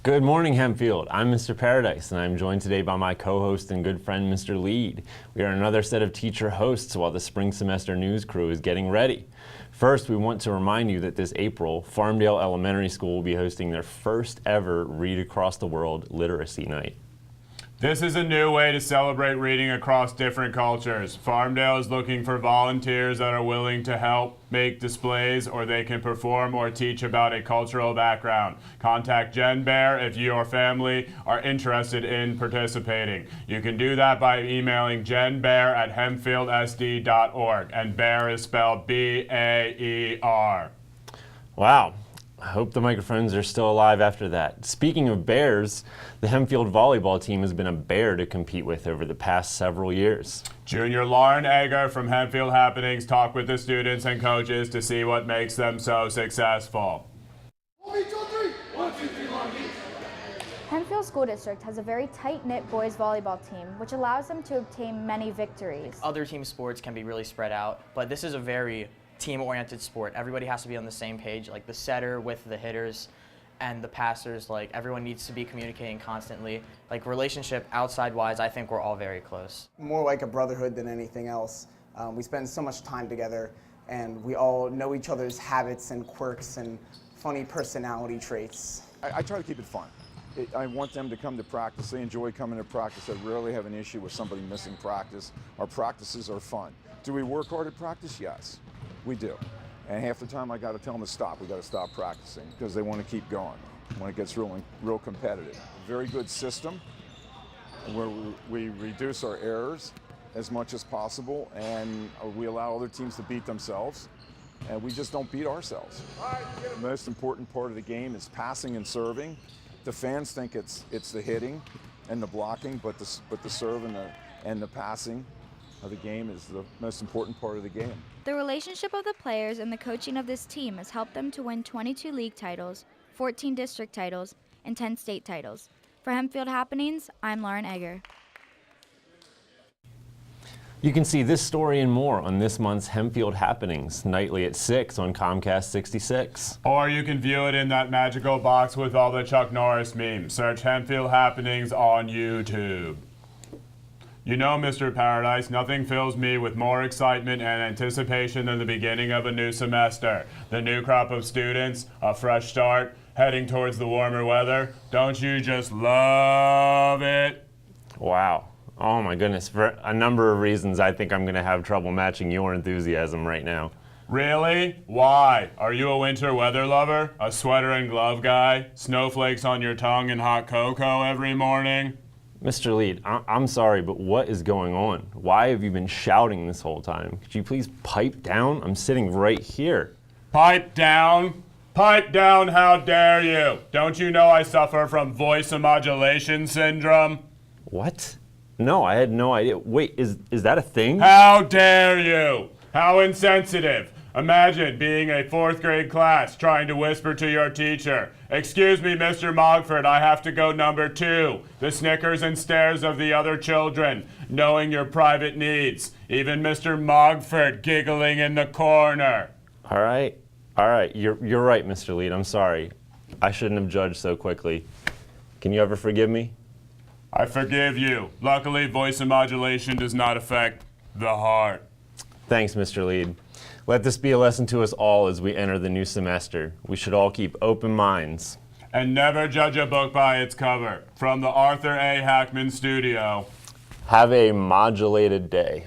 Good morning, Hempfield. I'm Mr. Paradise, and I'm joined today by my co-host and good friend, Mr. Lead. We are another set of teacher hosts while the spring semester news crew is getting ready. First, we want to remind you that this April, Farmdale Elementary School will be hosting their first ever Read Across the World Literacy Night. This is a new way to celebrate reading across different cultures. Farmdale is looking for volunteers that are willing to help make displays, or they can perform or teach about a cultural background. Contact Jen Bear if you or family are interested in participating. You can do that by emailing jenbear@hempfieldsd.org, and Bear is spelled B-A-E-R. Wow. I hope the microphones are still alive after that. Speaking of bears, the Hempfield volleyball team has been a bear to compete with over the past several years. Junior Lauren Egger from Hempfield Happenings talked with the students and coaches to see what makes them so successful. Hempfield School District has a very tight-knit boys volleyball team, which allows them to obtain many victories. Other team sports can be really spread out, but this is a very team-oriented sport. Everybody has to be on the same page, like the setter with the hitters and the passers. Like, everyone needs to be communicating constantly. Like, relationship outside-wise, I think we're all very close. More like a brotherhood than anything else. We spend so much time together, and we all know each other's habits and quirks and funny personality traits. I try to keep it fun. I want them to come to practice. They enjoy coming to practice. I rarely have an issue with somebody missing practice. Our practices are fun. Do we work hard at practice? Yes, we do. And half the time I got to tell them to stop. We got to stop practicing because they want to keep going when it gets real competitive. Very good system where we reduce our errors as much as possible, and we allow other teams to beat themselves, and we just don't beat ourselves. The most important part of the game is passing and serving. The fans think it's the hitting and the blocking, but the serve and the passing of the game is the most important part of the game. The relationship of the players and the coaching of this team has helped them to win 22 league titles, 14 district titles, and 10 state titles. For Hempfield Happenings, I'm Lauren Egger. You can see this story and more on this month's Hempfield Happenings, nightly at 6 on Comcast 66. Or you can view it in that magical box with all the Chuck Norris memes. Search Hempfield Happenings on YouTube. You know, Mr. Paradise, nothing fills me with more excitement and anticipation than the beginning of a new semester. The new crop of students, a fresh start, heading towards the warmer weather. Don't you just love it? Wow. Oh my goodness. For a number of reasons, I think I'm going to have trouble matching your enthusiasm right now. Really? Why? Are you a winter weather lover? A sweater and glove guy? Snowflakes on your tongue and hot cocoa every morning? Mr. Lead, I'm sorry, but what is going on? Why have you been shouting this whole time? Could you please pipe down? I'm sitting right here. Pipe down? Pipe down, how dare you? Don't you know I suffer from voice modulation syndrome? What? No, I had no idea. Wait, is that a thing? How dare you? How insensitive. Imagine being a 4th grade class trying to whisper to your teacher, "Excuse me, Mr. Mogford, I have to go number 2. The snickers and stares of the other children, knowing your private needs. Even Mr. Mogford giggling in the corner." All right. You're right, Mr. Lead. I'm sorry. I shouldn't have judged so quickly. Can you ever forgive me? I forgive you. Luckily, voice modulation does not affect the heart. Thanks, Mr. Lead. Let this be a lesson to us all as we enter the new semester. We should all keep open minds. And never judge a book by its cover. From the Arthur A. Hackman studio. Have a modulated day.